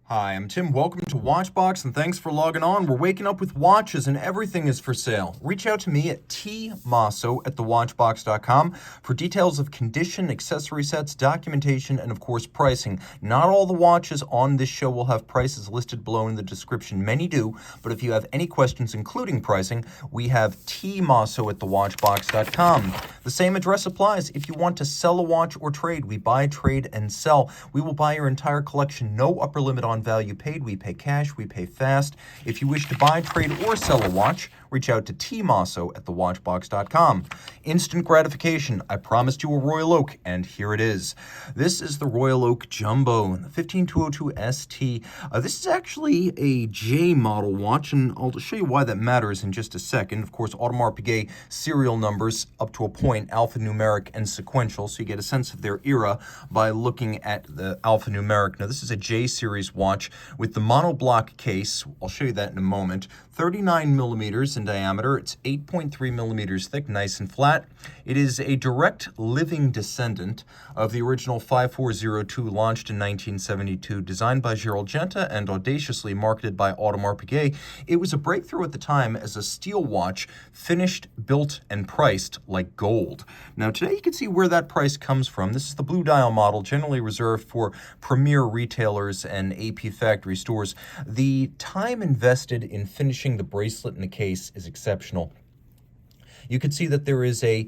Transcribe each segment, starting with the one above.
Hi, I'm Tim. Welcome to Watchbox, and thanks for logging on. We're waking up with watches, and everything is for sale. Reach out to me at tmosso at thewatchbox.com for details of condition, accessory sets, documentation, and of course pricing. Not all the watches on this show will have prices listed below in the description. Many do, but if you have any questions including pricing, we have tmosso at thewatchbox.com. The same address applies. If you want to sell a watch or trade, we buy, trade, and sell. We will buy your entire collection. No upper limit on value paid. We pay cash. We pay fast. If you wish to buy, trade, or sell a watch, reach out to tmosso at thewatchbox.com. Instant gratification. I promised you a Royal Oak, and here it is. This is the Royal Oak Jumbo, the 15202 ST. This is actually a J model watch, and I'll show you why that matters in just a second. Of course, Audemars Piguet serial numbers up to a point, alphanumeric and sequential, so you get a sense of their era by looking at the alphanumeric. Now, this is a J series watch with the monoblock case. I'll show you that in a moment. 39 millimeters in diameter. It's 8.3 millimeters thick, nice and flat. It is a direct living descendant of the original 5402 launched in 1972, designed by Gerald Genta and audaciously marketed by Audemars Piguet. It was a breakthrough at the time as a steel watch, finished, built, and priced like gold. Now today you can see where that price comes from. This is the blue dial model, generally reserved for premier retailers and AP factory stores. The time invested in finishing the bracelet in the case is exceptional. You can see that there is a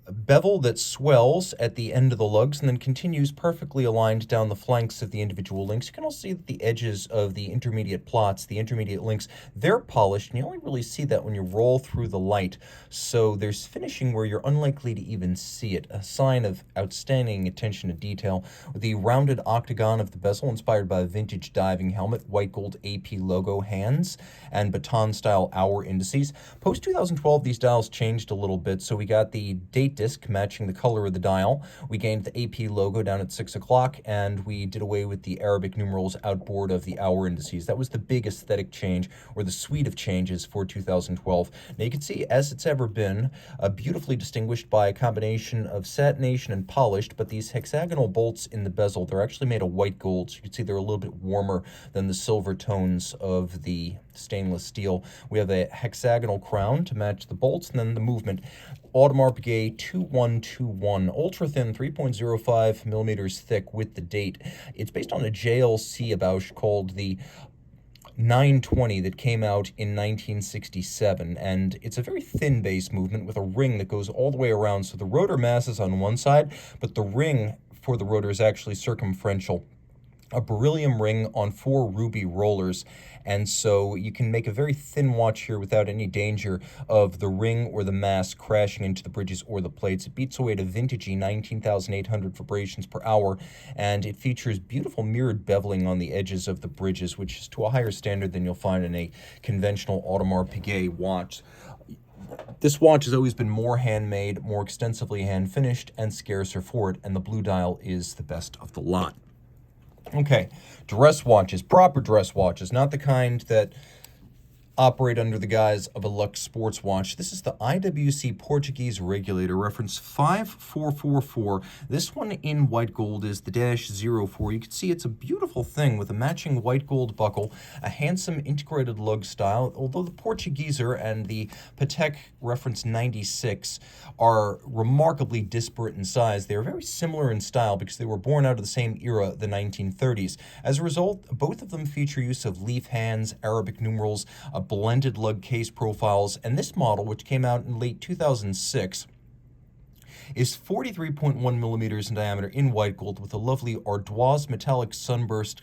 bevel that swells at the end of the lugs and then continues perfectly aligned down the flanks of the individual links. You can also see that the edges of the intermediate plots, the intermediate links, they're polished, and you only really see that when you roll through the light. So there's finishing where you're unlikely to even see it, a sign of outstanding attention to detail. The rounded octagon of the bezel inspired by a vintage diving helmet, white gold AP logo hands, and baton-style hour indices. Post-2012, these dials changed a little bit, so we got the date disc matching the color of the dial. We gained the AP logo down at 6 o'clock, and we did away with the Arabic numerals outboard of the hour indices. That was the big aesthetic change, or the suite of changes for 2012. Now you can see, as it's ever been, beautifully distinguished by a combination of satination and polished, but these hexagonal bolts in the bezel, they're actually made of white gold, so you can see they're a little bit warmer than the silver tones of the stainless steel. We have a hexagonal crown to match the bolts, and then the movement. Audemars Piguet 2121, ultra thin, 3.05 millimeters thick with the date. It's based on a Jlc Bausch called the 920 that came out in 1967, and it's a very thin base movement with a ring that goes all the way around. So the rotor mass is on one side, but the ring for the rotor is actually circumferential. A beryllium ring on 4 ruby rollers, and so you can make a very thin watch here without any danger of the ring or the mass crashing into the bridges or the plates. It beats away to vintagey 19,800 vibrations per hour, and it features beautiful mirrored beveling on the edges of the bridges, which is to a higher standard than you'll find in a conventional Audemars Piguet watch. This watch has always been more handmade, more extensively hand-finished, and scarcer for it, and the blue dial is the best of the lot. Okay, dress watches, proper dress watches, not the kind that operate under the guise of a luxe sports watch. This is the IWC Portuguese regulator, reference 5444. This one in white gold is the -04. You can see it's a beautiful thing with a matching white gold buckle, a handsome integrated lug style, although the Portugueser and the Patek reference 96 are remarkably disparate in size. They are very similar in style because they were born out of the same era, the 1930s. As a result, both of them feature use of leaf hands, Arabic numerals, blended lug case profiles, and this model, which came out in late 2006, is 43.1 millimeters in diameter in white gold with a lovely ardoise metallic sunburst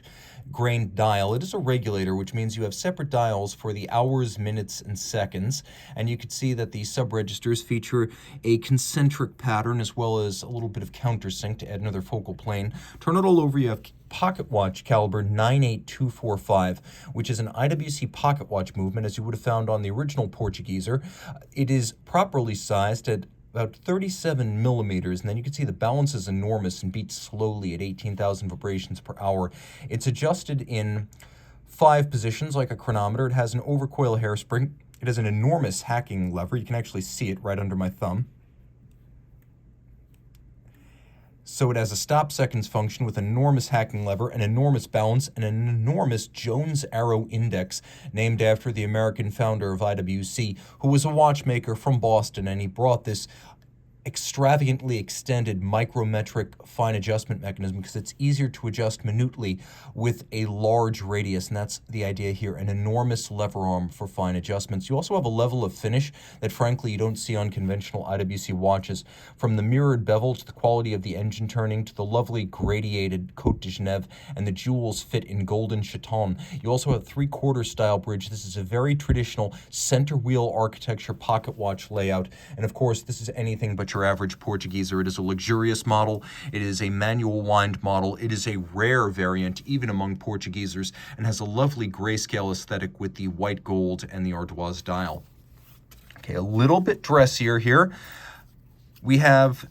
grained dial. It is a regulator, which means you have separate dials for the hours, minutes, and seconds, and you can see that the sub-registers feature a concentric pattern as well as a little bit of countersink to add another focal plane. Turn it all over, you have pocket watch caliber 98245, which is an IWC pocket watch movement, as you would have found on the original Portugueser. It is properly sized at about 37 millimeters, and then you can see the balance is enormous and beats slowly at 18,000 vibrations per hour. It's adjusted in 5 positions like a chronometer. It has an overcoil hairspring. It has an enormous hacking lever. You can actually see it right under my thumb. So it has a stop seconds function with an enormous hacking lever, an enormous balance, and an enormous Jones Arrow index, named after the American founder of IWC, who was a watchmaker from Boston, and he brought this extravagantly extended micrometric fine adjustment mechanism because it's easier to adjust minutely with a large radius, and that's the idea here, an enormous lever arm for fine adjustments. You also have a level of finish that frankly you don't see on conventional IWC watches, from the mirrored bevel to the quality of the engine turning to the lovely gradiated Côte de Genève, and the jewels fit in golden chaton. You also have 3/4 style bridge. This is a very traditional center wheel architecture pocket watch layout, and of course this is anything but your average Portugueser. It is a luxurious model. It is a manual wind model. It is a rare variant, even among Portuguesers, and has a lovely grayscale aesthetic with the white gold and the ardoise dial. Okay, a little bit dressier here. We have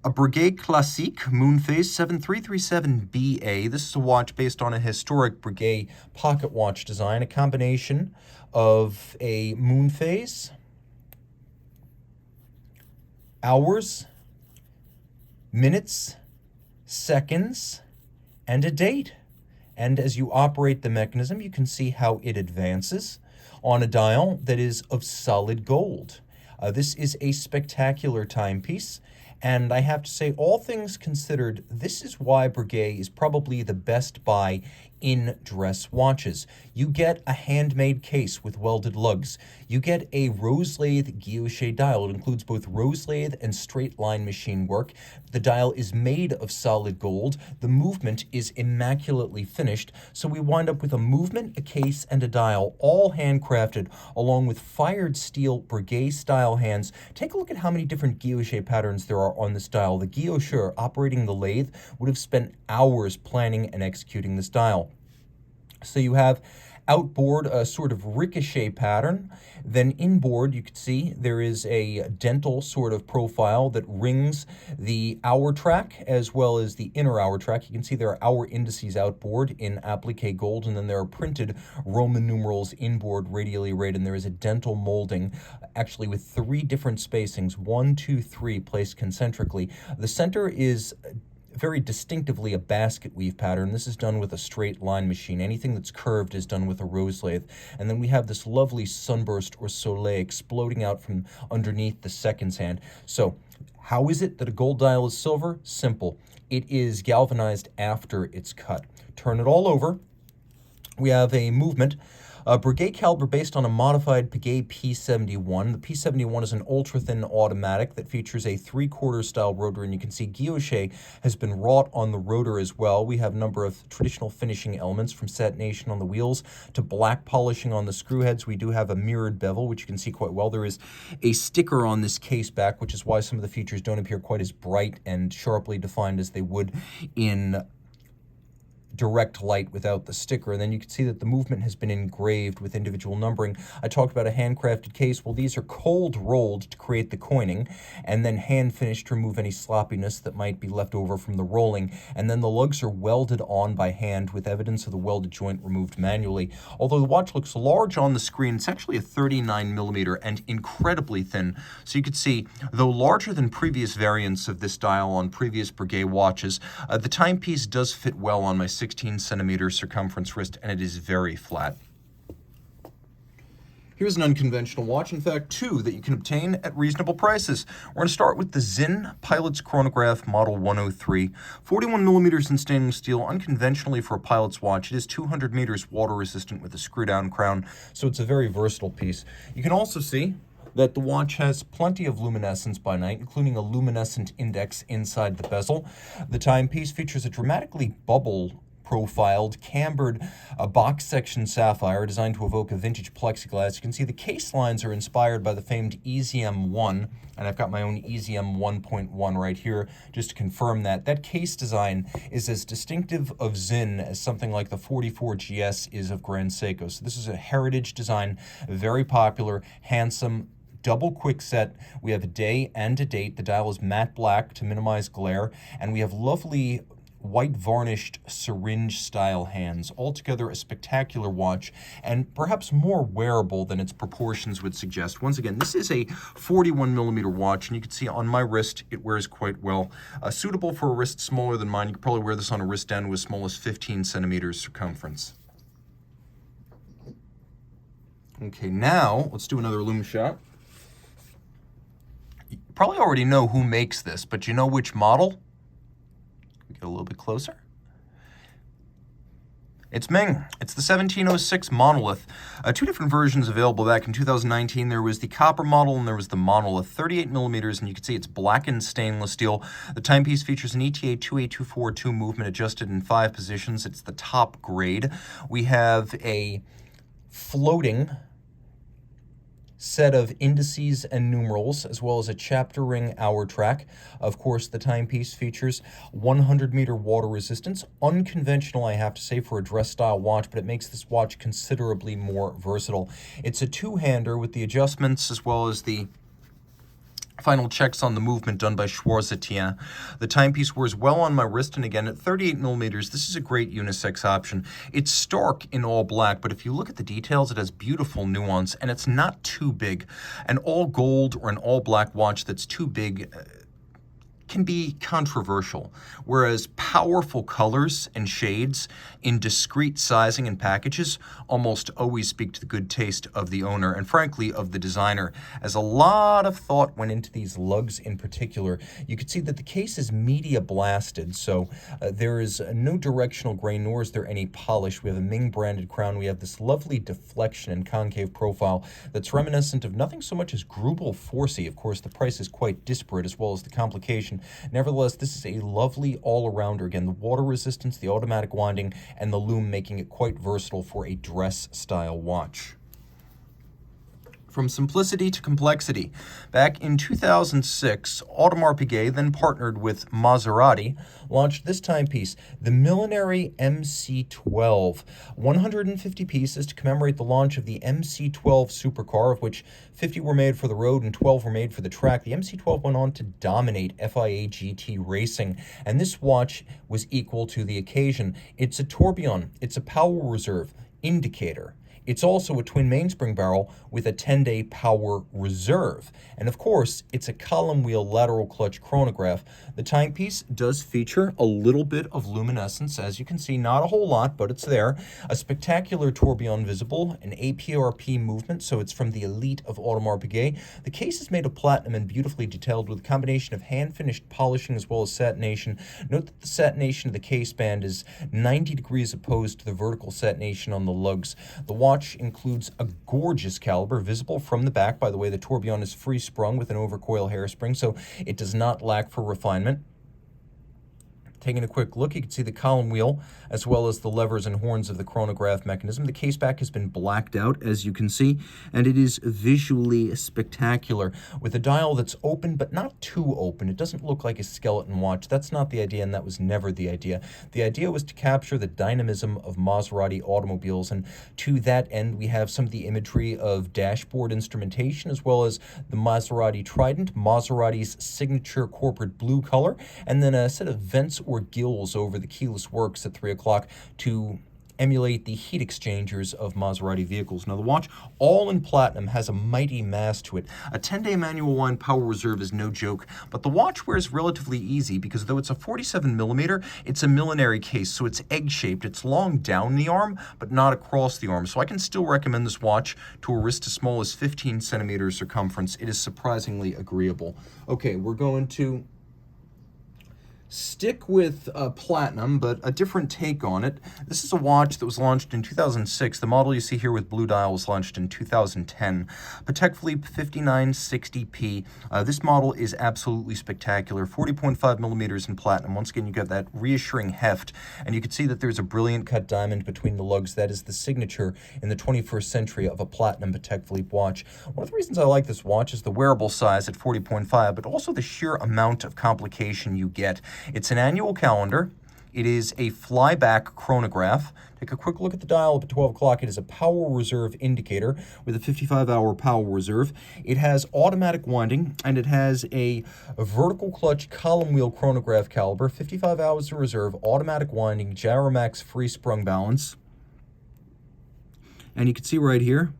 a Brigade Classique Moonphase 7337BA. This is a watch based on a historic Brigade pocket watch design, a combination of a Moonphase, hours, minutes, seconds, and a date. And as you operate the mechanism, you can see how it advances on a dial that is of solid gold. This is a spectacular timepiece, and I have to say, all things considered, this is why Brigade is probably the best buy in dress watches. You get a handmade case with welded lugs. You get a rose lathe guilloche dial. It includes both rose lathe and straight line machine work. The dial is made of solid gold. The movement is immaculately finished. So we wind up with a movement, a case, and a dial, all handcrafted, along with fired steel Brigade style hands. Take a look at how many different guilloche patterns there are on this dial. The guillocheur operating the lathe would have spent hours planning and executing this dial. So you have outboard a sort of ricochet pattern. Then inboard, you can see there is a dental sort of profile that rings the hour track as well as the inner hour track. You can see there are hour indices outboard in applique gold, and then there are printed Roman numerals inboard radially arrayed, and there is a dental molding actually with 3 different spacings, 1, 2, 3, placed concentrically. The center is very distinctively a basket weave pattern. This is done with a straight line machine. Anything that's curved is done with a rose lathe. And then we have this lovely sunburst or soleil exploding out from underneath the seconds hand. So how is it that a gold dial is silver? Simple. It is galvanized after it's cut. Turn it all over. We have a movement. Brigade caliber based on a modified Piguet P71. The P71 is an ultra-thin automatic that features a 3/4 style rotor, and you can see guilloche has been wrought on the rotor as well. We have a number of traditional finishing elements, from satination on the wheels to black polishing on the screw heads. We do have a mirrored bevel, which you can see quite well. There is a sticker on this case back, which is why some of the features don't appear quite as bright and sharply defined as they would in direct light without the sticker. And then you can see that the movement has been engraved with individual numbering. I talked about a handcrafted case. Well, these are cold rolled to create the coining, and then hand finished to remove any sloppiness that might be left over from the rolling. And then the lugs are welded on by hand with evidence of the welded joint removed manually. Although the watch looks large on the screen, it's actually a 39mm and incredibly thin. So you can see, though larger than previous variants of this dial on previous Brigade watches, the timepiece does fit well on my 16cm circumference wrist, and it is very flat. Here's an unconventional watch, in fact 2 that you can obtain at reasonable prices. We're going to start with the Zinn Pilot's Chronograph Model 103, 41mm in stainless steel. Unconventionally for a pilot's watch, it is 200 meters water resistant with a screw-down crown, so it's a very versatile piece. You can also see that the watch has plenty of luminescence by night, including a luminescent index inside the bezel. The timepiece features a dramatically bubble-profiled, cambered box section sapphire designed to evoke a vintage plexiglass. You can see the case lines are inspired by the famed EZM1, and I've got my own EZM 1.1 right here just to confirm that. That case design is as distinctive of Zinn as something like the 44 GS is of Grand Seiko. So this is a heritage design, very popular, handsome, double quick set. We have a day and a date. The dial is matte black to minimize glare, and we have lovely white varnished syringe style hands. Altogether a spectacular watch, and perhaps more wearable than its proportions would suggest. Once again, this is a 41mm watch, and you can see on my wrist it wears quite well. Suitable for a wrist smaller than mine. You could probably wear this on a wrist down to as small as 15 centimeters circumference. Okay, now let's do another Loom shot. You probably already know who makes this, but you know which model? Get a little bit closer. It's Ming. It's the 1706 Monolith. Two different versions available back in 2019. There was the copper model and there was the Monolith, 38mm, and you can see it's blackened stainless steel. The timepiece features an ETA 28242 movement adjusted in 5 positions. It's the top grade. We have a floating set of indices and numerals, as well as a chapter ring hour track. Of course, the timepiece features 100-meter water resistance. Unconventional, I have to say, for a dress-style watch, but it makes this watch considerably more versatile. It's a two-hander with the adjustments as well as the final checks on the movement done by Schwarzetian. The timepiece wears well on my wrist, and again, at 38mm, this is a great unisex option. It's stark in all black, but if you look at the details, it has beautiful nuance, and it's not too big. An all gold or an all black watch that's too big can be controversial, whereas powerful colors and shades in discrete sizing and packages almost always speak to the good taste of the owner and frankly of the designer. As a lot of thought went into these lugs in particular, you can see that the case is media blasted, so there is no directional grain, nor is there any polish. We have a Ming branded crown. We have this lovely deflection and concave profile that's reminiscent of nothing so much as Grubel Forsey. Of course, the price is quite disparate as well as the complication. Nevertheless, this is a lovely all-arounder. Again, the water resistance, the automatic winding, and the Loom making it quite versatile for a dress-style watch. From simplicity to complexity. Back in 2006, Audemars Piguet, then partnered with Maserati, launched this timepiece, the Millenary MC12. 150 pieces to commemorate the launch of the MC12 supercar, of which 50 were made for the road and 12 were made for the track. The MC12 went on to dominate FIA GT racing, and this watch was equal to the occasion. It's a tourbillon, it's a power reserve indicator. It's also a twin mainspring barrel with a 10-day power reserve. And of course, it's a column wheel lateral clutch chronograph. The timepiece does feature a little bit of luminescence, as you can see, not a whole lot, but it's there. A spectacular tourbillon visible, an APRP movement, so it's from the elite of Audemars Piguet. The case is made of platinum and beautifully detailed with a combination of hand-finished polishing as well as satination. Note that the satination of the case band is 90 degrees opposed to the vertical satination on the lugs. The watch includes a gorgeous caliber visible from the back. By the way, the tourbillon is free-sprung with an overcoil hairspring, so it does not lack for refinement. Taking a quick look, you can see the column wheel as well as the levers and horns of the chronograph mechanism. The case back has been blacked out, as you can see, and it is visually spectacular with a dial that's open but not too open. It doesn't look like a skeleton watch. That's not the idea, and that was never the idea. The idea was to capture the dynamism of Maserati automobiles, and to that end we have some of the imagery of dashboard instrumentation as well as the Maserati Trident, Maserati's signature corporate blue color, and then a set of vents or gills over the keyless works at 3 o'clock to emulate the heat exchangers of Maserati vehicles. Now the watch, all in platinum, has a mighty mass to it. A 10-day manual wind power reserve is no joke, but the watch wears relatively easy because though it's a 47mm, it's a millenary case, so it's egg-shaped. It's long down the arm, but not across the arm. So I can still recommend this watch to a wrist as small as 15 centimeters circumference. It is surprisingly agreeable. Okay, we're going to stick with platinum, but a different take on it. This is a watch that was launched in 2006. The model you see here with blue dial was launched in 2010. Patek Philippe 5960P. This model is absolutely spectacular. 40.5mm in platinum. Once again, you got that reassuring heft, and you can see that there's a brilliant cut diamond between the lugs. That is the signature in the 21st century of a platinum Patek Philippe watch. One of the reasons I like this watch is the wearable size at 40.5, but also the sheer amount of complication you get. It's an annual calendar. It is a flyback chronograph. Take a quick look at the dial up at 12 o'clock. It is a power reserve indicator with a 55-hour power reserve. It has automatic winding, and it has a vertical clutch column wheel chronograph caliber, 55 hours of reserve, automatic winding, Gyromax free-sprung balance. And you can see right here,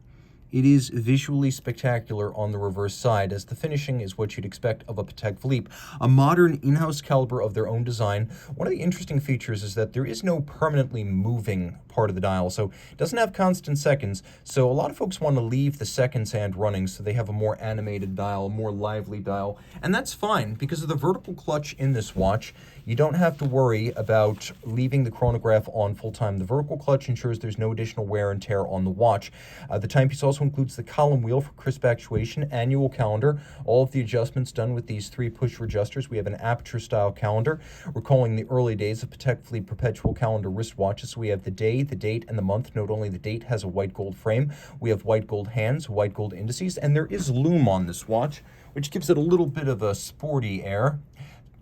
it is visually spectacular on the reverse side, as the finishing is what you'd expect of a Patek Philippe, a modern in-house caliber of their own design. One of the interesting features is that there is no permanently moving part of the dial, so it doesn't have constant seconds, so a lot of folks want to leave the seconds hand running so they have a more animated dial, a more lively dial, and that's fine. Because of the vertical clutch in this watch, you don't have to worry about leaving the chronograph on full time. The vertical clutch ensures there's no additional wear and tear on the watch. The timepiece also includes the column wheel for crisp actuation, annual calendar, all of the adjustments done with these 3 push adjusters. We have an aperture style calendar, recalling the early days of Patek Philippe Perpetual calendar wristwatches. So we have the day, the date, and the month. Note only the date has a white gold frame. We have white gold hands, white gold indices, and there is Loom on this watch, which gives it a little bit of a sporty air.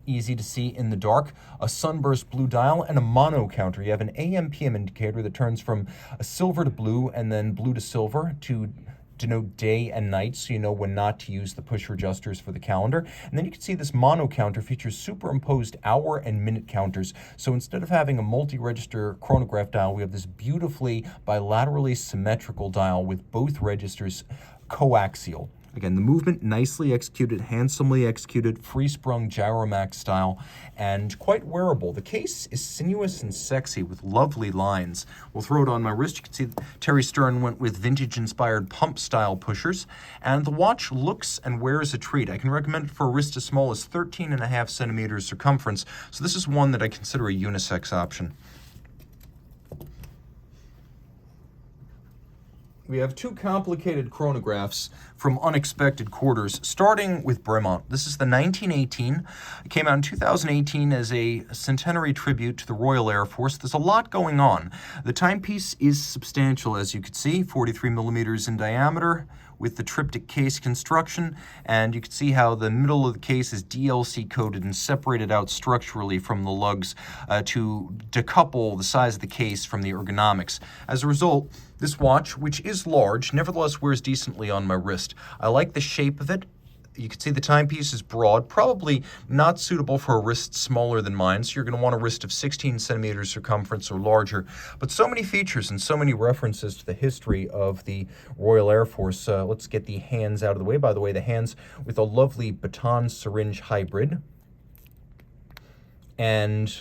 Easy to see in the dark, a sunburst blue dial, and a mono counter. You have an AM/PM indicator that turns from a silver to blue and then blue to silver to denote day and night, so you know when not to use the push adjusters for the calendar. And then you can see this mono counter features superimposed hour and minute counters. So instead of having a multi-register chronograph dial, we have this beautifully bilaterally symmetrical dial with both registers coaxial. Again, the movement nicely executed, handsomely executed, free-sprung Gyromax style, and quite wearable. The case is sinuous and sexy with lovely lines. We'll throw it on my wrist. You can see Terry Stern went with vintage-inspired pump-style pushers, and the watch looks and wears a treat. I can recommend it for a wrist as small as 13.5 centimeters circumference, so this is one that I consider a unisex option. We have 2 complicated chronographs from unexpected quarters, starting with Bremont. This is the 1918. It came out in 2018 as a centenary tribute to the Royal Air Force. There's a lot going on. The timepiece is substantial, as you can see, 43 millimeters in diameter, with the triptych case construction, and you can see how the middle of the case is DLC coated and separated out structurally from the lugs to decouple the size of the case from the ergonomics. As a result, this watch, which is large, nevertheless wears decently on my wrist. I like the shape of it. You can see the timepiece is broad, probably not suitable for a wrist smaller than mine, so you're going to want a wrist of 16 centimeters circumference or larger. But so many features and so many references to the history of the Royal Air Force. Let's get the hands out of the way. By the way, the hands with a lovely baton syringe hybrid. And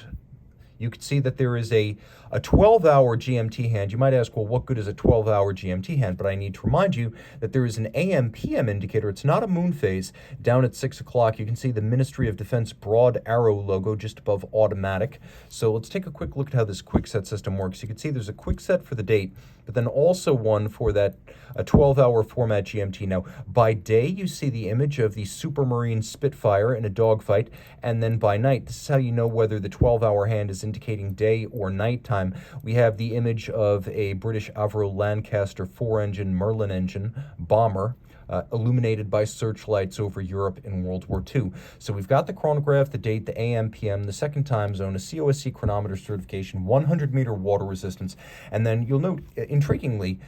you can see that there is a 12-hour GMT hand. You might ask, well, what good is a 12-hour GMT hand? But I need to remind you that there is an AM/PM indicator. It's not a moon phase. Down at 6 o'clock, you can see the Ministry of Defense broad arrow logo just above automatic. So let's take a quick look at how this quick set system works. You can see there's a quick set for the date, but then also one for that a 12-hour format GMT. Now, by day, you see the image of the Supermarine Spitfire in a dogfight, and then by night, this is how you know whether the 12-hour hand is indicating day or nighttime. We have the image of a British Avro Lancaster 4-engine Merlin engine bomber, illuminated by searchlights over Europe in World War II. So we've got the chronograph, the date, the AM/PM, the second time zone, a COSC chronometer certification, 100-meter water resistance, and then you'll note, intriguingly,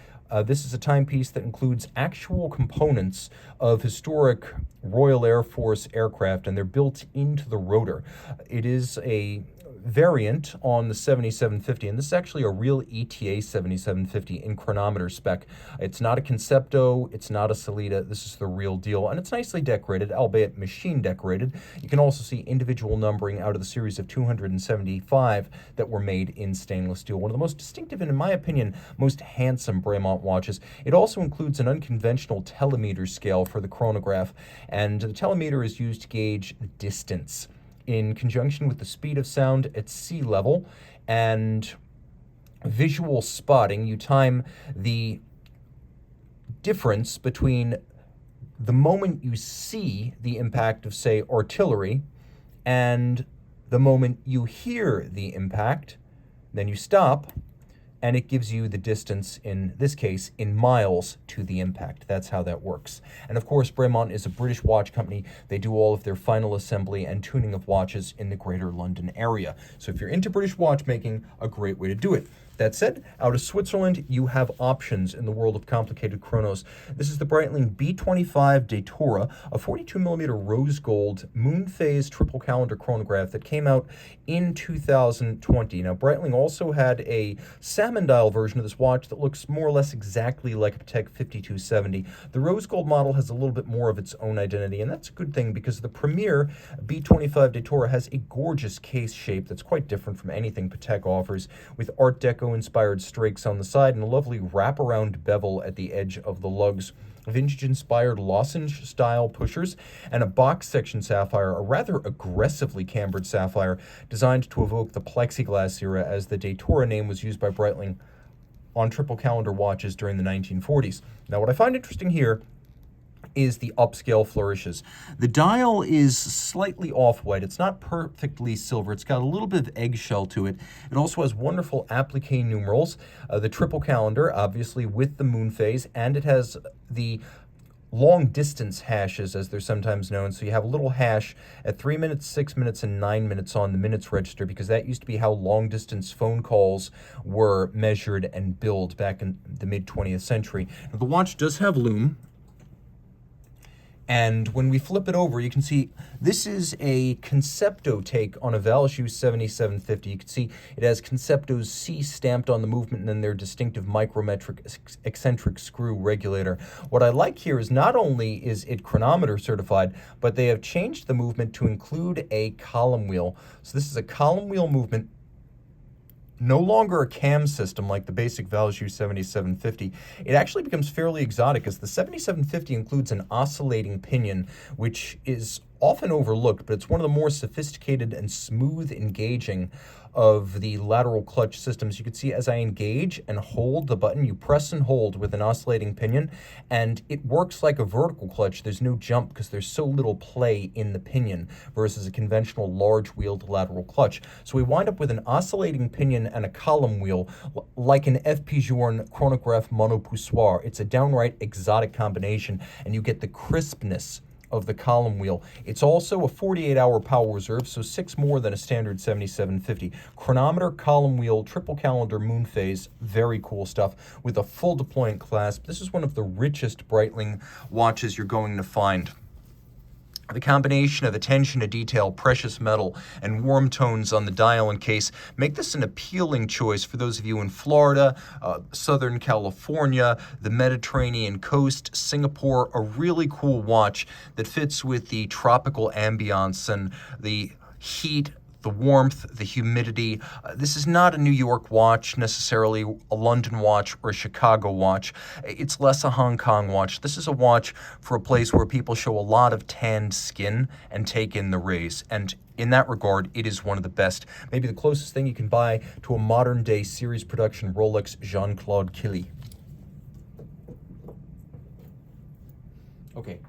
this is a timepiece that includes actual components of historic Royal Air Force aircraft, and they're built into the rotor. It is a variant on the 7750, and this is actually a real ETA 7750 in chronometer spec. It's not a Concepto, it's not a Salida, this is the real deal, and it's nicely decorated, albeit machine decorated. You can also see individual numbering out of the series of 275 that were made in stainless steel. One of the most distinctive and, in my opinion, most handsome Bremont watches. It also includes an unconventional telemeter scale for the chronograph, and the telemeter is used to gauge distance in conjunction with the speed of sound at sea level and visual spotting. You time the difference between the moment you see the impact of, say, artillery and the moment you hear the impact. Then you stop, and it gives you the distance, in this case, in miles to the impact. That's how that works. And of course, Bremont is a British watch company. They do all of their final assembly and tuning of watches in the Greater London area. So if you're into British watchmaking, a great way to do it. That said, out of Switzerland, you have options in the world of complicated chronos. This is the Breitling B25 Datura, a 42mm rose gold moon phase triple calendar chronograph that came out in 2020. Now, Breitling also had a salmon dial version of this watch that looks more or less exactly like a Patek 5270. The rose gold model has a little bit more of its own identity, and that's a good thing because the premier B25 Datura has a gorgeous case shape that's quite different from anything Patek offers, with Art Deco inspired strakes on the side and a lovely wraparound bevel at the edge of the lugs. Vintage-inspired lozenge-style pushers, and a box section sapphire, a rather aggressively cambered sapphire designed to evoke the plexiglass era, as the Datura name was used by Breitling on triple calendar watches during the 1940s. Now, what I find interesting here is the upscale flourishes. The dial is slightly off-white. It's not perfectly silver. It's got a little bit of eggshell to it. It also has wonderful applique numerals, the triple calendar, obviously, with the moon phase, and it has the long distance hashes, as they're sometimes known. So you have a little hash at 3 minutes, 6 minutes, and 9 minutes on the minutes register, because that used to be how long distance phone calls were measured and billed back in the mid-20th century. Now, the watch does have Loom, and when we flip it over, you can see this is a Concepto take on a Valjoux 7750. You can see it has Concepto's C stamped on the movement and then their distinctive micrometric eccentric screw regulator. What I like here is not only is it chronometer certified, but they have changed the movement to include a column wheel. So this is a column wheel movement, no longer a cam system like the basic Valjoux 7750. It actually becomes fairly exotic, as the 7750 includes an oscillating pinion, which is often overlooked, but it's one of the more sophisticated and smooth engaging of the lateral clutch systems. You can see as I engage and hold the button, you press and hold with an oscillating pinion, and it works like a vertical clutch. There's no jump because there's so little play in the pinion versus a conventional large-wheeled lateral clutch. So we wind up with an oscillating pinion and a column wheel, like an F. Pigeon chronograph monopoussoir. It's a downright exotic combination, and you get the crispness of the column wheel. It's also a 48-hour power reserve, so 6 more than a standard 7750. Chronometer, column wheel, triple calendar, moon phase, very cool stuff with a full deployant clasp. This is one of the richest Breitling watches you're going to find. The combination of attention to detail, precious metal, and warm tones on the dial and case make this an appealing choice for those of you in Florida, Southern California, the Mediterranean coast, Singapore. A really cool watch that fits with the tropical ambiance and the heat, the warmth, the humidity. This is not a New York watch necessarily, a London watch, or a Chicago watch. It's less a Hong Kong watch. This is a watch for a place where people show a lot of tanned skin and take in the rays. And in that regard, it is one of the best. Maybe the closest thing you can buy to a modern day series production Rolex Jean-Claude Killy. Okay.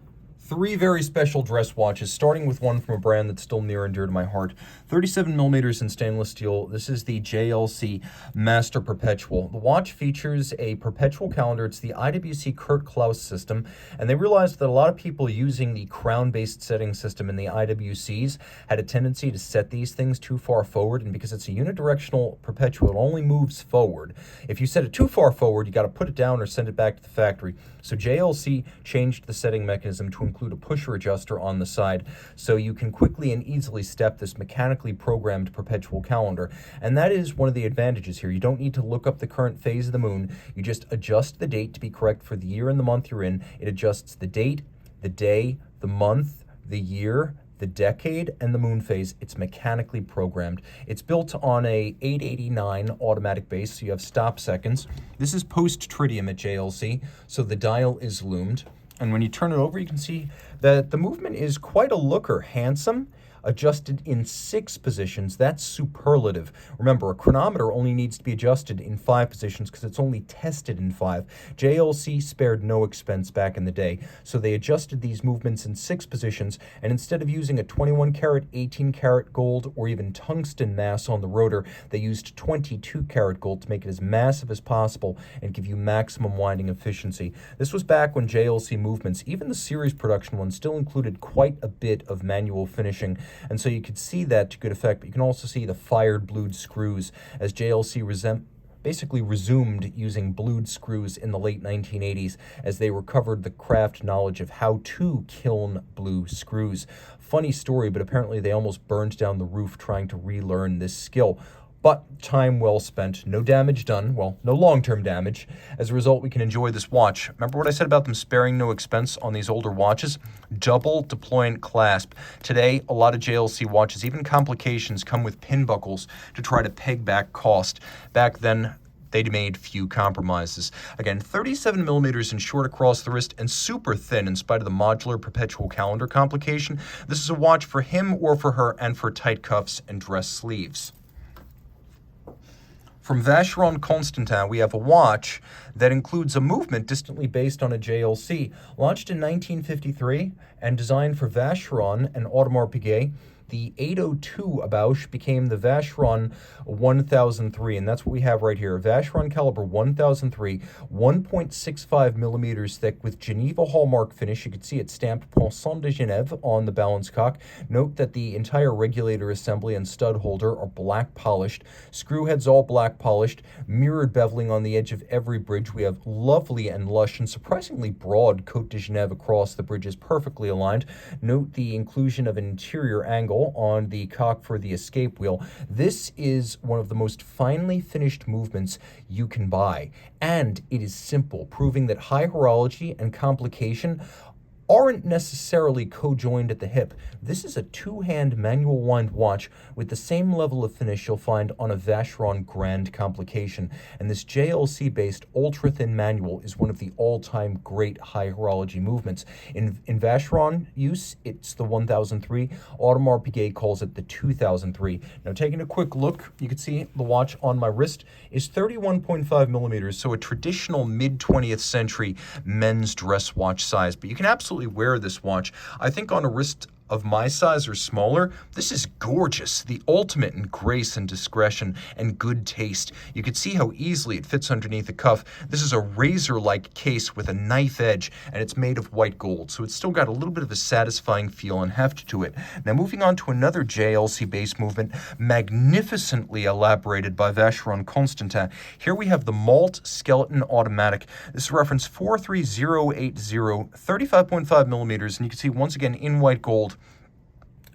3 very special dress watches, starting with one from a brand that's still near and dear to my heart. 37mm in stainless steel. This is the Jlc Master Perpetual. The watch features a perpetual calendar. It's the IWC Kurt Klaus system, and they realized that a lot of people using the crown-based setting system in the IWCs had a tendency to set these things too far forward, and because it's a unidirectional perpetual, it only moves forward. If you set it too far forward, you got to put it down or send it back to the factory. So Jlc changed the setting mechanism to include a pusher adjuster on the side, so you can quickly and easily step this mechanically programmed perpetual calendar. And that is one of the advantages here. You don't need to look up the current phase of the moon. You just adjust the date to be correct for the year and the month you're in. It adjusts the date, the day, the month, the year, the decade, and the moon phase. It's mechanically programmed. It's built on a 889 automatic base, so you have stop seconds. This is post-tritium at Jlc, so the dial is loomed. And when you turn it over, you can see that the movement is quite a looker. Handsome, adjusted in 6 positions. That's superlative. Remember, a chronometer only needs to be adjusted in 5 positions because it's only tested in 5. JLC spared no expense back in the day, so they adjusted these movements in 6 positions, and instead of using a 21 karat, 18 karat gold, or even tungsten mass on the rotor, they used 22 karat gold to make it as massive as possible and give you maximum winding efficiency. This was back when JLC movements, even the series production ones, still included quite a bit of manual finishing, and so you could see that to good effect, but you can also see the fired blued screws as JLC basically resumed using blued screws in the late 1980s as they recovered the craft knowledge of how to kiln blue screws. Funny story, but apparently they almost burned down the roof trying to relearn this skill. But time well spent, no damage done, well, no long-term damage. As a result, we can enjoy this watch. Remember what I said about them sparing no expense on these older watches? Double deployant clasp. Today, a lot of JLC watches, even complications, come with pin buckles to try to peg back cost. Back then, they'd made few compromises. Again, 37 millimeters and short across the wrist and super thin in spite of the modular perpetual calendar complication. This is a watch for him or for her and for tight cuffs and dress sleeves. From Vacheron Constantin, we have a watch that includes a movement distantly based on a JLC. Launched in 1953 and designed for Vacheron and Audemars Piguet, the 802 Abauche became the Vacheron 1003, and that's what we have right here. Vacheron caliber 1003, 1.65 millimeters thick with Geneva hallmark finish. You can see it stamped Poisson de Genève on the balance cock. Note that the entire regulator assembly and stud holder are black polished. Screw heads all black polished. Mirrored beveling on the edge of every bridge. We have lovely and lush and surprisingly broad Côte de Genève across the bridges, perfectly aligned. Note the inclusion of an interior angle on the cock for the escape wheel. This is one of the most finely finished movements you can buy, and it is simple, proving that high horology and complication aren't necessarily co-joined at the hip. This is a two-hand manual wind watch with the same level of finish you'll find on a Vacheron Grand Complication, and this JLC-based ultra-thin manual is one of the all-time great high horology movements. In Vacheron use, it's the 1003. Audemars Piguet calls it the 2003. Now, taking a quick look, you can see the watch on my wrist is 31.5 millimeters, so a traditional mid-20th century men's dress watch size, but you can absolutely wear this watch. I think on a wrist of my size or smaller, this is gorgeous. The ultimate in grace and discretion and good taste. You can see how easily it fits underneath the cuff. This is a razor-like case with a knife edge, and it's made of white gold, so it's still got a little bit of a satisfying feel and heft to it. Now, moving on to another JLC-based movement, magnificently elaborated by Vacheron Constantin. Here we have the Malt Skeleton Automatic. This is reference 43080, 35.5 millimeters, and you can see once again in white gold.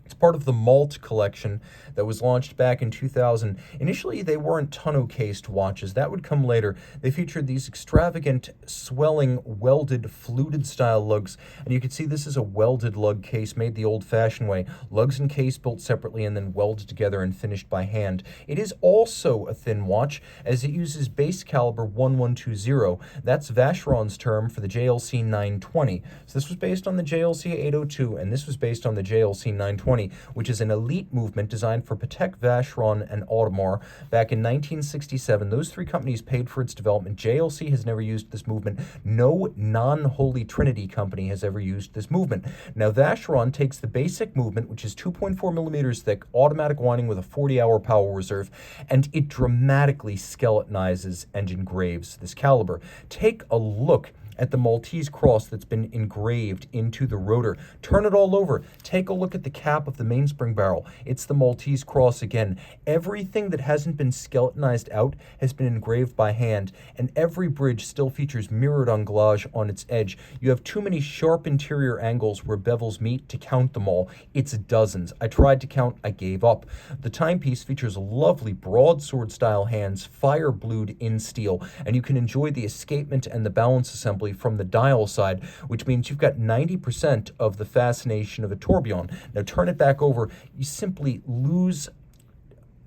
It's part of the Malt collection that was launched back in 2000. Initially, they weren't tonneau-cased watches. That would come later. They featured these extravagant, swelling, welded, fluted-style lugs. And you can see this is a welded lug case made the old-fashioned way. Lugs and case built separately and then welded together and finished by hand. It is also a thin watch, as it uses base caliber 1120. That's Vacheron's term for the JLC 920. So this was based on the JLC 802, and this was based on the JLC 920, which is an elite movement designed for Patek, Vacheron, and Audemars. Back in 1967, those three companies paid for its development. JLC has never used this movement. No non-Holy Trinity company has ever used this movement. Now, Vacheron takes the basic movement, which is 2.4 millimeters thick, automatic winding with a 40-hour power reserve, and it dramatically skeletonizes and engraves this caliber. Take a look at the Maltese cross that's been engraved into the rotor. Turn it all over. Take a look at the cap of the mainspring barrel. It's the Maltese cross again. Everything that hasn't been skeletonized out has been engraved by hand, and every bridge still features mirrored anglage on its edge. You have too many sharp interior angles where bevels meet to count them all. It's dozens. I tried to count, I gave up. The timepiece features lovely broadsword style hands, fire blued in steel, and you can enjoy the escapement and the balance assembly from the dial side, which means you've got 90% of the fascination of a tourbillon. Now turn it back over, you simply lose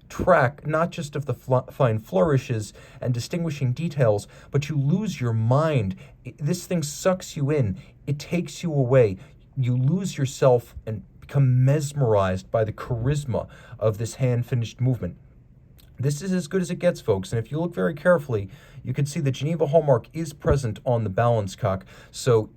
track not just of the fine flourishes and distinguishing details, but you lose your mind. This thing sucks you in. It takes you away. You lose yourself and become mesmerized by the charisma of this hand-finished movement. This is as good as it gets, folks, and if you look very carefully, you can see the Geneva hallmark is present on the balance cock, so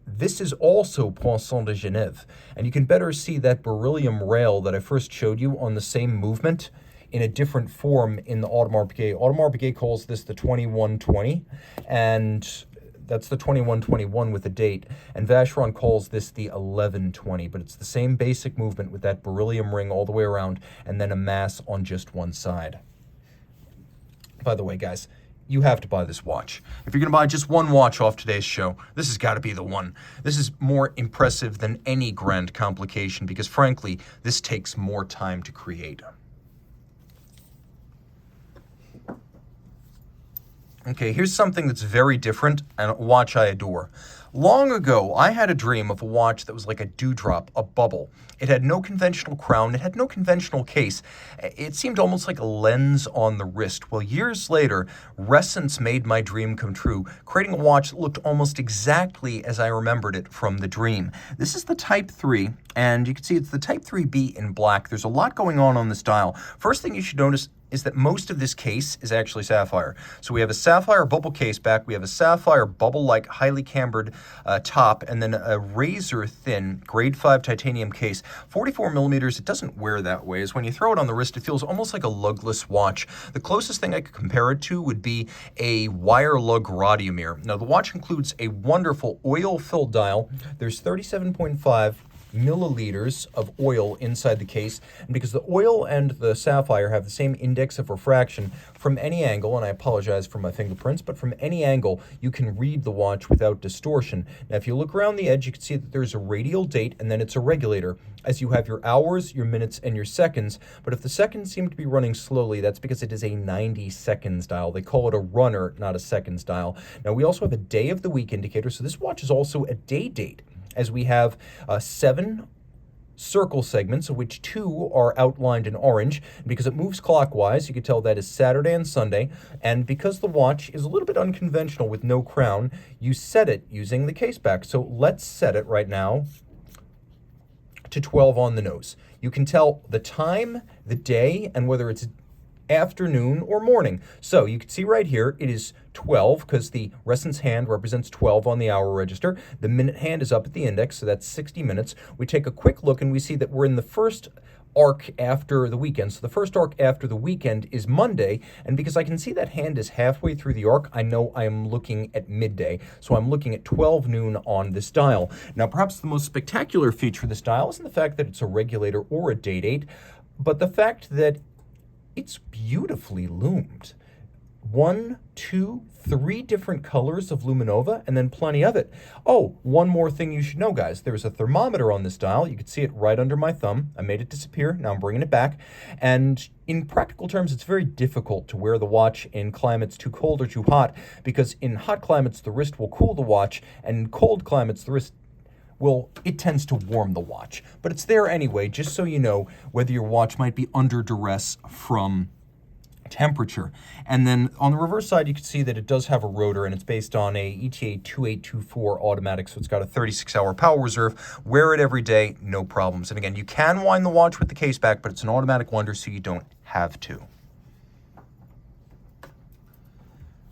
this is also Poinçon de Genève, and you can better see that beryllium rail that I first showed you on the same movement in a different form in the Audemars Piguet. Audemars Piguet calls this the 2120, and that's the 2121 with a date, and Vacheron calls this the 1120, but it's the same basic movement with that beryllium ring all the way around and then a mass on just one side. By the way, guys, you have to buy this watch. If you're going to buy just one watch off today's show, this has got to be the one. This is more impressive than any grand complication because, frankly, this takes more time to create. Okay, here's something that's very different and a watch I adore. Long ago, I had a dream of a watch that was like a dewdrop, a bubble. It had no conventional crown, it had no conventional case. It seemed almost like a lens on the wrist. Well, years later, Resonance made my dream come true, creating a watch that looked almost exactly as I remembered it from the dream. This is the Type 3, and you can see it's the Type 3B in black. There's a lot going on this dial. First thing you should notice is that most of this case is actually sapphire. So we have a sapphire bubble case back, we have a sapphire bubble-like, highly cambered top, and then a razor-thin grade 5 titanium case. 44 millimeters, it doesn't wear that way, as when you throw it on the wrist, it feels almost like a lugless watch. The closest thing I could compare it to would be a wire lug radiomere. Now, the watch includes a wonderful oil-filled dial. There's 37.5 milliliters of oil inside the case, and because the oil and the sapphire have the same index of refraction, from any angle, and I apologize for my fingerprints, but from any angle you can read the watch without distortion. Now if you look around the edge, you can see that there's a radial date and then it's a regulator, as you have your hours, your minutes, and your seconds. But if the seconds seem to be running slowly, that's because it is a 90 seconds dial. They call it a runner, not a seconds dial. Now we also have a day of the week indicator, so this watch is also a day date, as we have 7 circle segments, of which 2 are outlined in orange. And because it moves clockwise, you can tell that is Saturday and Sunday. And because the watch is a little bit unconventional with no crown, you set it using the case back. So let's set it right now to 12 on the nose. You can tell the time, the day, and whether it's afternoon or morning. So you can see right here, it is 12 because the Resonance hand represents 12 on the hour register. The minute hand is up at the index, so that's 60 minutes. We take a quick look and we see that we're in the first arc after the weekend. So the first arc after the weekend is Monday, and because I can see that hand is halfway through the arc, I know I am looking at midday. So I'm looking at 12 noon on this dial. Now, perhaps the most spectacular feature of this dial isn't the fact that it's a regulator or a day date, but the fact that it's beautifully loomed. 1, 2, 3 different colors of luminova, and then plenty of it. Oh, one more thing you should know, guys. There's a thermometer on this dial. You can see it right under my thumb. I made it disappear. Now I'm bringing it back. And in practical terms, it's very difficult to wear the watch in climates too cold or too hot, because in hot climates, the wrist will cool the watch, and in cold climates, the wrist, well, it tends to warm the watch. But it's there anyway, just so you know whether your watch might be under duress from temperature. And then on the reverse side, you can see that it does have a rotor, and it's based on a ETA 2824 automatic, so it's got a 36-hour power reserve. Wear it every day, no problems. And again, you can wind the watch with the case back, but it's an automatic winder, so you don't have to.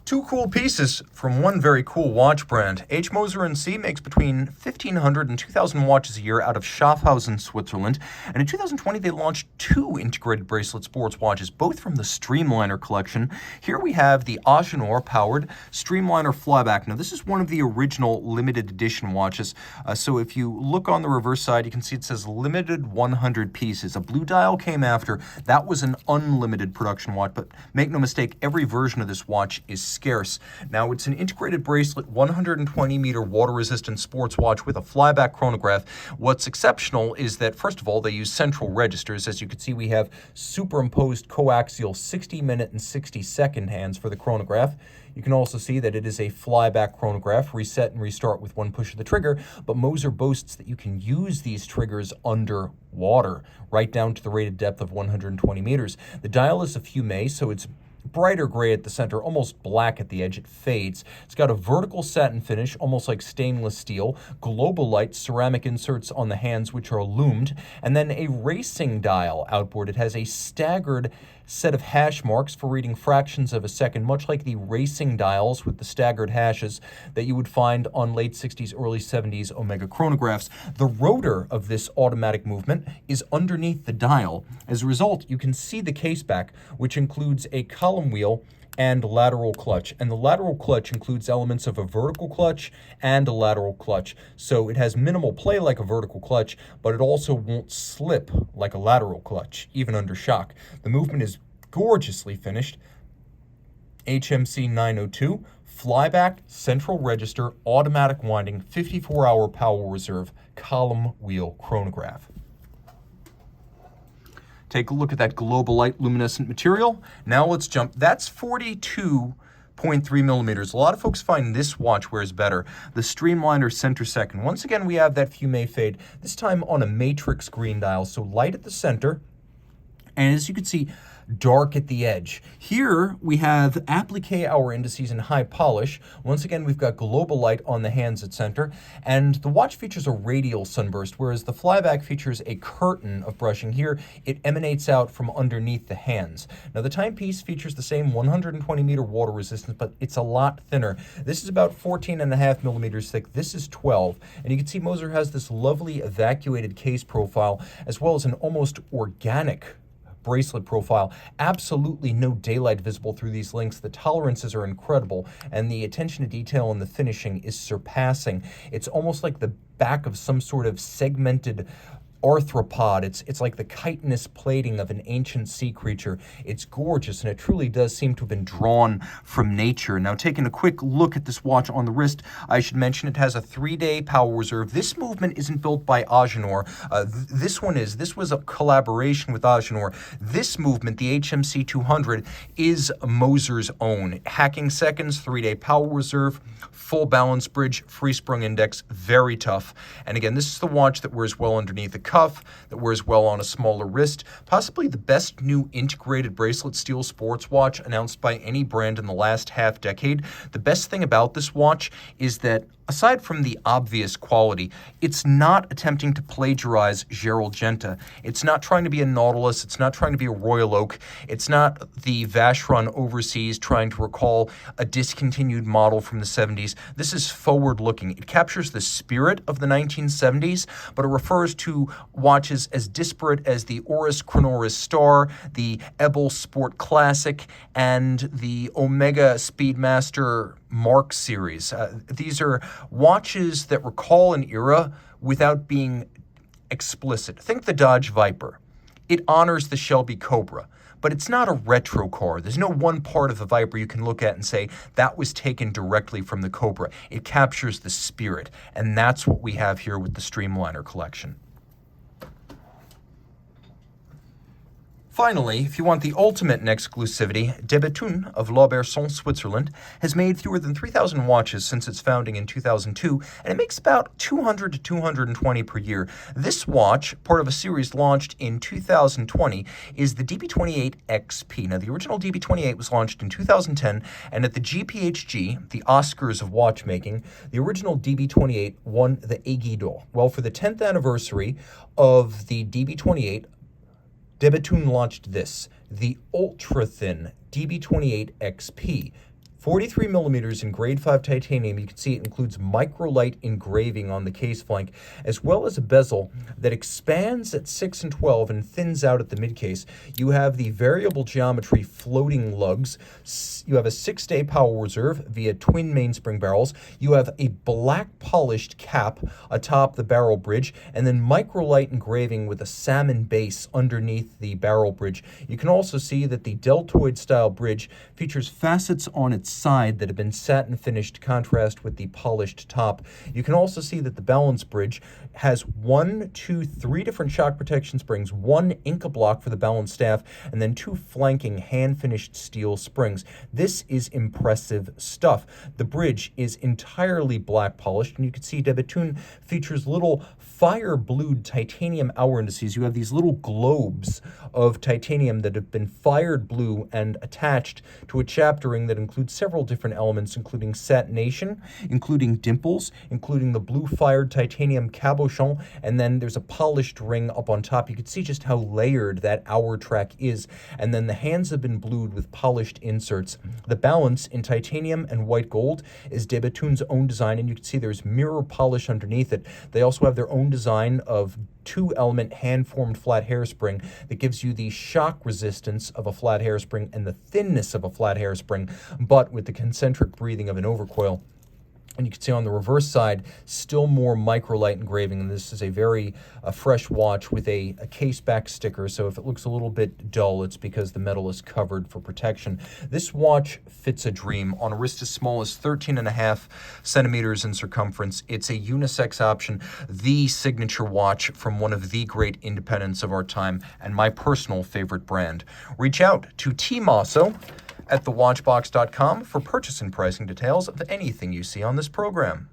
2 cool pieces from one very cool watch brand. H. Moser & C makes between 1,500 and 2,000 watches a year out of Schaffhausen, Switzerland. And in 2020, they launched 2 integrated bracelet sports watches, both from the Streamliner collection. Here we have the Agenor-powered Streamliner Flyback. Now, this is one of the original limited edition watches. So if you look on the reverse side, you can see it says limited 100 pieces. A blue dial came after. That was an unlimited production watch, but make no mistake, every version of this watch is scarce. Now, it's an integrated bracelet, 120-meter water-resistant sports watch with a flyback chronograph. What's exceptional is that, first of all, they use central registers. As you can see, we have superimposed coaxial 60-minute and 60-second hands for the chronograph. You can also see that it is a flyback chronograph, reset and restart with one push of the trigger, but Moser boasts that you can use these triggers underwater, right down to the rated depth of 120 meters. The dial is a fume, so it's brighter gray at the center, almost black at the edge. It fades. It's got a vertical satin finish, almost like stainless steel, global light ceramic inserts on the hands, which are loomed, and then a racing dial outboard. It has a staggered set of hash marks for reading fractions of a second, much like the racing dials with the staggered hashes that you would find on late 60s, early 70s Omega chronographs. The rotor of this automatic movement is underneath the dial. As a result, you can see the case back, which includes a column wheel and lateral clutch. And the lateral clutch includes elements of a vertical clutch and a lateral clutch. So it has minimal play like a vertical clutch, but it also won't slip like a lateral clutch, even under shock. The movement is gorgeously finished. HMC 902, flyback, central register, automatic winding, 54-hour power reserve, column wheel chronograph. Take a look at that global light luminescent material. Now let's jump. That's 42.3 millimeters. A lot of folks find this watch wears better. The Streamliner center second. Once again, we have that fume fade, this time on a matrix green dial. So light at the center, and as you can see, dark at the edge. Here we have applique hour indices in high polish. Once again, we've got global light on the hands at center, and the watch features a radial sunburst, whereas the flyback features a curtain of brushing. Here, it emanates out from underneath the hands. Now, the timepiece features the same 120-meter water resistance, but it's a lot thinner. This is about 14.5 millimeters thick. This is 12, and you can see Moser has this lovely evacuated case profile, as well as an almost organic bracelet profile. Absolutely no daylight visible through these links. The tolerances are incredible, and the attention to detail in the finishing is surpassing. It's almost like the back of some sort of segmented arthropod. It's like the chitinous plating of an ancient sea creature. It's gorgeous, and it truly does seem to have been drawn from nature. Now, taking a quick look at this watch on the wrist, I should mention it has a 3-day power reserve. This movement isn't built by Audemars. This one is. This was a collaboration with Audemars. This movement, the HMC 200, is Moser's own. Hacking seconds, 3-day power reserve, full balance bridge, free-sprung index, very tough. And again, this is the watch that wears well underneath the cuff, that wears well on a smaller wrist. Possibly the best new integrated bracelet steel sports watch announced by any brand in the last half decade. The best thing about this watch is that, aside from the obvious quality, it's not attempting to plagiarize Gerald Genta. It's not trying to be a Nautilus. It's not trying to be a Royal Oak. It's not the Vacheron overseas trying to recall a discontinued model from the 70s. This is forward-looking. It captures the spirit of the 1970s, but it refers to watches as disparate as the Oris Chronoris Star, the Ebel Sport Classic, and the Omega Speedmaster Mark series. These are watches that recall an era without being explicit. Think the Dodge Viper. It honors the Shelby Cobra, but it's not a retro car. There's no one part of the Viper you can look at and say, that was taken directly from the Cobra. It captures the spirit, and that's what we have here with the Streamliner collection. Finally, if you want the ultimate in exclusivity, De Bethune of L'Auberson, Switzerland, has made fewer than 3,000 watches since its founding in 2002, and it makes about 200 to 220 per year. This watch, part of a series launched in 2020, is the DB28 XP. Now, the original DB28 was launched in 2010, and at the GPHG, the Oscars of watchmaking, the original DB28 won the Aiguille d'Or. Well, for the 10th anniversary of the DB28, De Bethune launched this, the ultra-thin DB28 XP. 43 millimeters in grade 5 titanium. You can see it includes microlight engraving on the case flank, as well as a bezel that expands at 6 and 12 and thins out at the midcase. You have the variable geometry floating lugs. You have a 6-day power reserve via twin mainspring barrels. You have a black polished cap atop the barrel bridge, and then microlight engraving with a salmon base underneath the barrel bridge. You can also see that the deltoid style bridge features facets on its side that have been satin finished to contrast with the polished top. You can also see that the balance bridge has 3 different shock protection springs, 1 Inca block for the balance staff, and then 2 flanking hand-finished steel springs. This is impressive stuff. The bridge is entirely black polished, and you can see de Bethune features little fire-blued titanium hour indices. You have these little globes of titanium that have been fired blue and attached to a chapter ring that includes several different elements, including satination, including dimples, including the blue-fired titanium cabochon, and then there's a polished ring up on top. You can see just how layered that hour track is, and then the hands have been blued with polished inserts. The balance in titanium and white gold is de Bethune's own design, and you can see there's mirror polish underneath it. They also have their own design of 2-element hand-formed flat hairspring that gives you the shock resistance of a flat hairspring and the thinness of a flat hairspring, but with the concentric breathing of an overcoil. And you can see on the reverse side, still more microlight engraving, and this is a very fresh watch with a case back sticker, so if it looks a little bit dull, it's because the metal is covered for protection. This watch fits a dream. On a wrist as small as 13.5 centimeters in circumference, it's a unisex option, the signature watch from one of the great independents of our time, and my personal favorite brand. Reach out to tmosso at thewatchbox.com for purchase and pricing details of anything you see on this program.